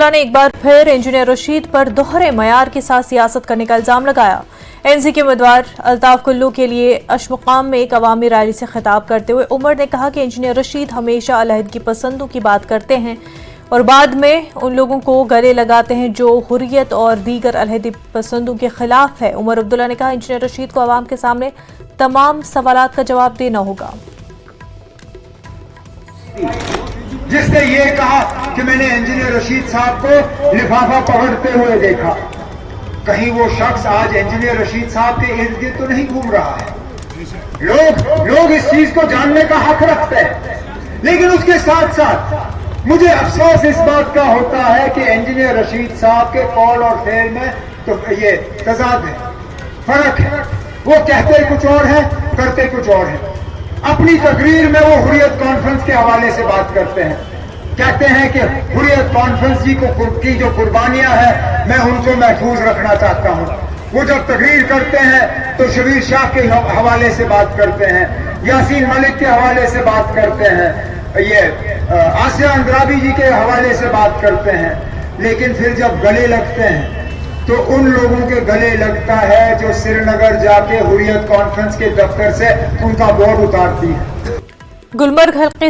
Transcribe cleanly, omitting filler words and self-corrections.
عبداللہ نے ایک بار پھر انجینئر رشید پر دوہرے معیار کے ساتھ سیاست کرنے کا الزام لگایا۔ این سی کے امیدوار الطاف کلو کے لیے اشمقام میں ایک عوامی ریلی سے خطاب کرتے ہوئے عمر نے کہا کہ انجینئر رشید ہمیشہ علیحدگی پسندوں کی بات کرتے ہیں اور بعد میں ان لوگوں کو گلے لگاتے ہیں جو حریت اور دیگر علیحدگی پسندوں کے خلاف ہے۔ عمر عبداللہ نے کہا انجینئر رشید کو عوام کے سامنے تمام سوالات کا جواب دینا ہوگا۔ جس نے یہ کہا کہ میں نے انجینئر رشید صاحب کو لفافہ پکڑتے ہوئے دیکھا، کہیں وہ شخص آج انجینئر رشید صاحب کے ارد گرد تو نہیں گھوم رہا ہے؟ لوگ اس چیز کو جاننے کا حق رکھتے ہیں، لیکن اس کے ساتھ ساتھ مجھے افسوس اس بات کا ہوتا ہے کہ انجینئر رشید صاحب کے قول اور فعل میں تو یہ تضاد ہے، فرق ہے۔ وہ کہتے کچھ اور ہیں، کرتے کچھ اور ہیں۔ اپنی تقریر میں وہ حریت کانفرنس کے حوالے سے بات کرتے ہیں، کہتے ہیں کہ حریت کانفرنس کی جو قربانیاں ہیں میں ان کو محفوظ رکھنا چاہتا ہوں۔ وہ جب تقریر کرتے ہیں تو شبیر شاہ کے حوالے سے بات کرتے ہیں، یاسین ملک کے حوالے سے بات کرتے ہیں، یہ آسیہ اندرابی جی کے حوالے سے بات کرتے ہیں، لیکن پھر جب گلے لگتے ہیں تو ان لوگوں کے گلے لگتا ہے جو سری نگر جا کے حریت کانفرنس کے دفتر سے ان کا بورڈ اتارتی ہے۔ گلمرگ حلقے